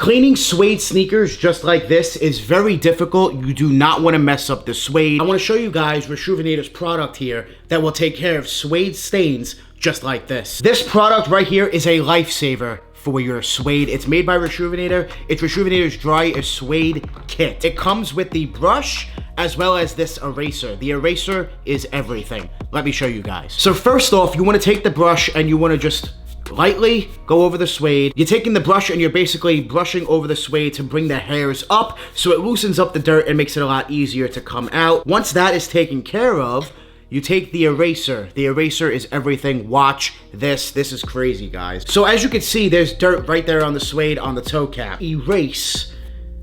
Cleaning suede sneakers just like this is very difficult. You do not want to mess up the suede. I want to show you guys Reshoevn8r's product here that will take care of suede stains just like this. This product right here is a lifesaver for your suede. It's made by Reshoevn8r. It's Reshoevn8r's Dry Suede Kit. It comes with the brush as well as this eraser. The eraser is everything. Let me show you guys. So first off, you want to take the brush and you want to just lightly go over the suede. You're taking the brush and you're basically brushing over the suede to bring the hairs up so it loosens up the dirt and makes it a lot easier to come out. Once that is taken care of, you take the eraser. The eraser is everything. Watch this. This is crazy, guys. So as you can see, there's dirt right there on the suede on the toe cap. Erase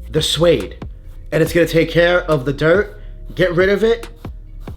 the suede and it's gonna take care of the dirt, get rid of it,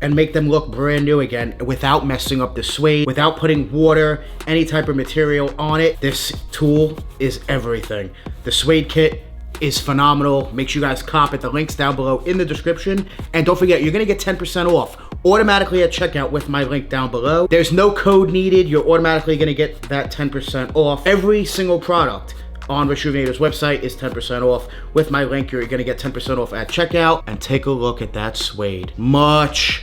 and make them look brand new again without messing up the suede, without putting water, any type of material on it. This tool is everything. The suede kit is phenomenal. Make sure you guys cop it. The link's down below in the description. And don't forget, you're gonna get 10% off automatically at checkout with my link down below. There's no code needed. You're automatically gonna get that 10% off. Every single product on Reshoevn8r's website is 10% off. With my link, you're gonna get 10% off at checkout. And take a look at that suede. Much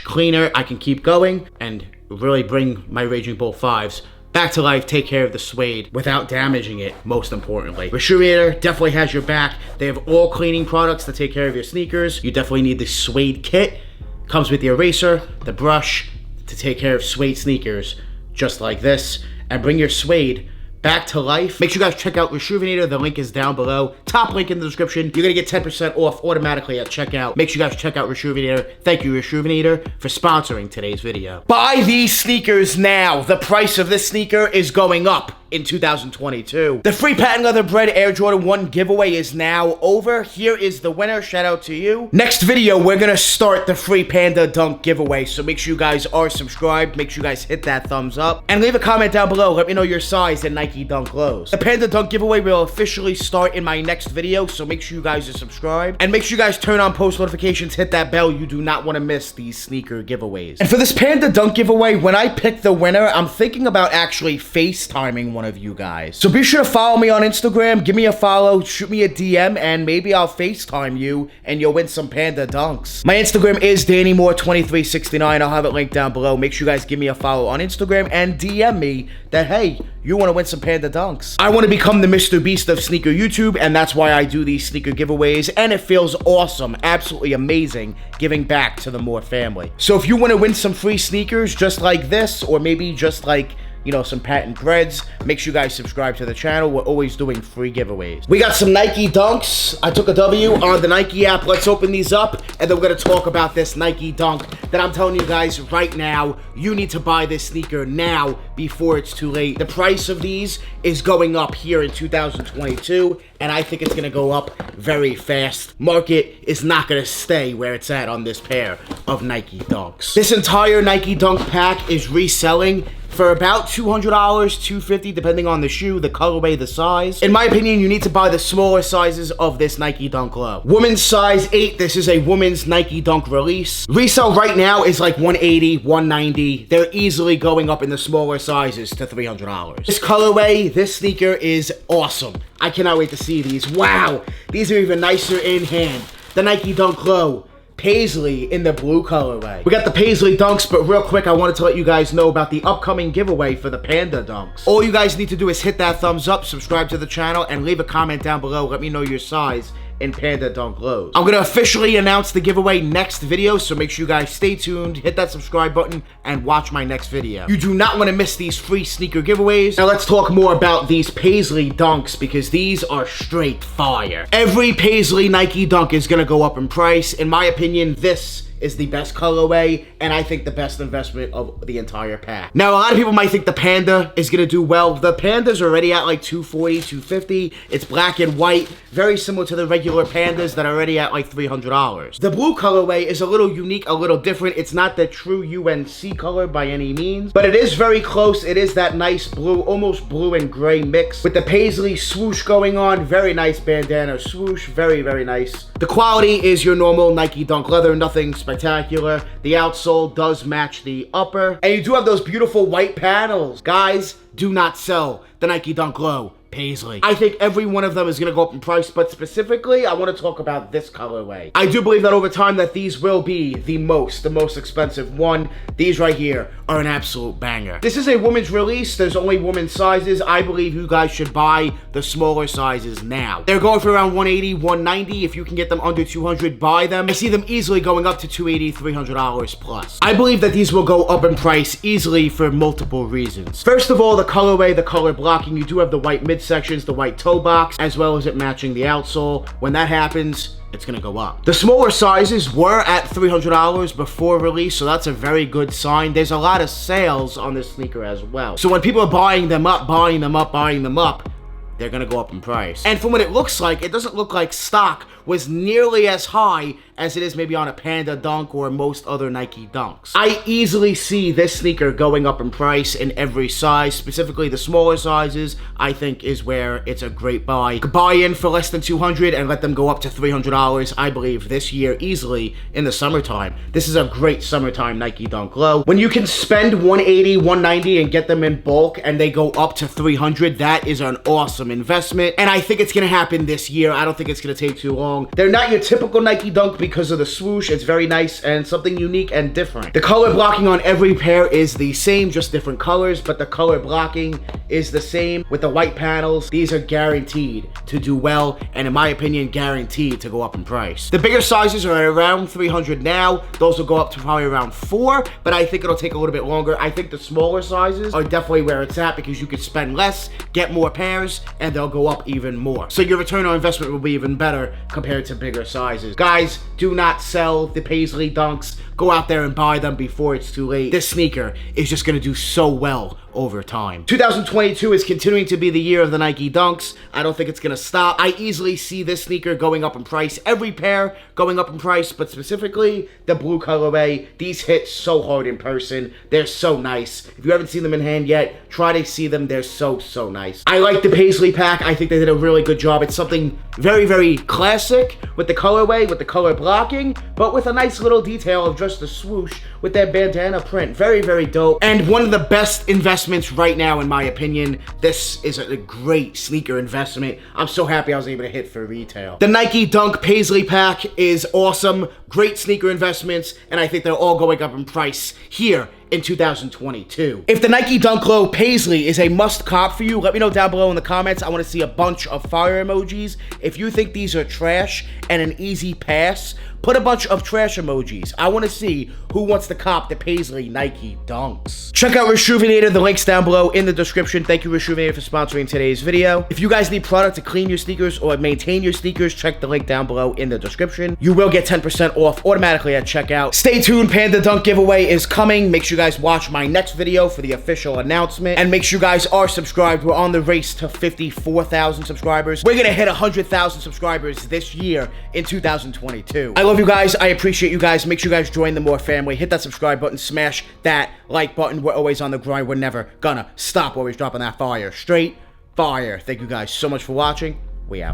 cleaner. I can keep going and really bring my Raging Bull 5s back to life, take care of the suede without damaging it, most importantly. Reshoevn8r definitely has your back. They have all cleaning products to take care of your sneakers. You definitely need the suede kit. Comes with the eraser, the brush to take care of suede sneakers just like this and bring your suede back to life. Make sure you guys check out Reshoevn8r. The link is down below. Top link in the description. You're gonna get 10% off automatically at checkout. Make sure you guys check out Reshoevn8r. Thank you, Reshoevn8r, for sponsoring today's video. Buy these sneakers now. The price of this sneaker is going up in 2022. The free patent leather bred Air Jordan 1 giveaway is now over. Here is the winner. Shout out to you. Next video, we're gonna start the free Panda Dunk giveaway. So make sure you guys are subscribed. Make sure you guys hit that thumbs up. And leave a comment down below. Let me know your size and Nike Dunk lows. The Panda Dunk giveaway will officially start in my next video. So make sure you guys are subscribed. And make sure you guys turn on post notifications. Hit that bell. You do not want to miss these sneaker giveaways. And for this Panda Dunk giveaway, when I pick the winner, I'm thinking about actually FaceTiming one of you guys. So be sure to follow me on Instagram, give me a follow, shoot me a DM, and maybe I'll FaceTime you and you'll win some Panda Dunks. My Instagram is DannyMoore2369. I'll have it linked down below. Make sure you guys give me a follow on Instagram and DM me that, hey, you want to win some Panda Dunks. I want to become the Mr. Beast of sneaker YouTube, and that's why I do these sneaker giveaways, and it feels awesome, absolutely amazing, giving back to the Moore family. So if you want to win some free sneakers just like this, or maybe just like, you know, some patent breads, make sure you guys subscribe to the channel. We're always doing free giveaways. We got some Nike Dunks. I took a W on the Nike app. Let's open these up, and then we're gonna talk about this Nike Dunk that I'm telling you guys right now. You need to buy this sneaker now before it's too late. The price of these is going up here in 2022, and I think it's gonna go up very fast. Market is not gonna stay where it's at on this pair of Nike Dunks. This entire Nike Dunk pack is reselling for about $200, $250, depending on the shoe, the colorway, the size. In my opinion, you need to buy the smaller sizes of this Nike Dunk Low. Women's size 8, this is a women's Nike Dunk release. Resale right now is like $180, $190. They're easily going up in the smaller sizes to $300. This colorway, this sneaker is awesome. I cannot wait to see these. Wow, these are even nicer in hand. The Nike Dunk Low Paisley in the blue colorway. We got the Paisley Dunks, but real quick, I wanted to let you guys know about the upcoming giveaway for the Panda Dunks. All you guys need to do is hit that thumbs up, subscribe to the channel, and leave a comment down below. Let me know your size in Panda Dunk lows. I'm gonna officially announce the giveaway next video, so make sure you guys stay tuned, hit that subscribe button, and watch my next video. You do not want to miss these free sneaker giveaways. Now let's talk more about these Paisley Dunks, because these are straight fire. Every Paisley Nike Dunk is gonna go up in price. In my opinion, this is the best colorway, and I think the best investment of the entire pack. Now, a lot of people might think the Panda is gonna do well. The Panda's already at like $240, $250. It's black and white, very similar to the regular Pandas that are already at like $300. The blue colorway is a little unique, a little different. It's not the true UNC color by any means, but it is very close. It is that nice blue, almost blue and gray mix with the Paisley swoosh going on. Very nice bandana swoosh, very, very nice. The quality is your normal Nike Dunk leather, nothing spectacular. The outsole does match the upper, and you do have those beautiful white panels. Guys, do not sell the Nike Dunk Low Paisley. I think every one of them is going to go up in price, but specifically, I want to talk about this colorway. I do believe that over time that these will be the most expensive one. These right here are an absolute banger. This is a women's release. There's only women's sizes. I believe you guys should buy the smaller sizes now. They're going for around $180, $190. If you can get them under $200, buy them. I see them easily going up to $280, $300 plus. I believe that these will go up in price easily for multiple reasons. First of all, the colorway, the color blocking. You do have the white midsections, the white toe box, as well as it matching the outsole. When that happens, it's gonna go up. The smaller sizes were at $300 before release, so that's a very good sign. There's a lot of sales on this sneaker as well. So when people are buying them up, they're gonna go up in price. And from what it looks like, it doesn't look like stock was nearly as high as it is maybe on a Panda Dunk or most other Nike Dunks. I easily see this sneaker going up in price in every size, specifically the smaller sizes, I think is where it's a great buy. You could buy in for less than $200 and let them go up to $300, I believe, this year easily in the summertime. This is a great summertime Nike Dunk Low. When you can spend $180, $190 and get them in bulk and they go up to $300, that is an awesome investment. And I think it's gonna happen this year. I don't think it's gonna take too long. They're not your typical Nike Dunk because of the swoosh. It's very nice and something unique and different. The color blocking on every pair is the same, just different colors, but the color blocking is the same with the white panels. These are guaranteed to do well, and in my opinion, guaranteed to go up in price. The bigger sizes are around $300 now. Those will go up to probably around $400, but I think it'll take a little bit longer. I think the smaller sizes are definitely where it's at because you could spend less, get more pairs, and they'll go up even more. So your return on investment will be even better compared to bigger sizes. Guys, do not sell the Paisley Dunks. Go out there and buy them before it's too late. This sneaker is just gonna do so well over time. 2022 is continuing to be the year of the Nike Dunks. I don't think it's gonna stop. I easily see this sneaker going up in price. Every pair going up in price, but specifically the blue colorway. These hit so hard in person. They're so nice. If you haven't seen them in hand yet, try to see them. They're so nice. I like the Paisley pack. I think they did a really good job. It's something very classic with the colorway, with the color blocking, but with a nice little detail of just the swoosh with that bandana print. Very dope. And one of the best investments right now, in my opinion. This is a great sneaker investment. I'm so happy I was able to hit for retail. The Nike Dunk Paisley pack is awesome. Great sneaker investments, and I think they're all going up in price here in 2022. If the Nike Dunk Low Paisley is a must cop for you, let me know down below in the comments. I want to see a bunch of fire emojis. If you think these are trash and an easy pass, put a bunch of trash emojis. I want to see who wants to cop the Paisley Nike Dunks. Check out Reshoevn8r. The link's down below in the description. Thank you, Reshoevn8r, for sponsoring today's video. If you guys need product to clean your sneakers or maintain your sneakers, check the link down below in the description. You will get 10% off automatically at checkout. Stay tuned. Panda Dunk giveaway is coming. Make sure you guys watch my next video for the official announcement. And make sure you guys are subscribed. We're on the race to 54,000 subscribers. We're going to hit 100,000 subscribers this year in 2022. I love you guys. I appreciate you guys. Make sure you guys join the More family. Hit that subscribe button. Smash that like button. We're always on the grind. We're never gonna stop. Always dropping that fire. Straight fire. Thank you guys so much for watching. We out.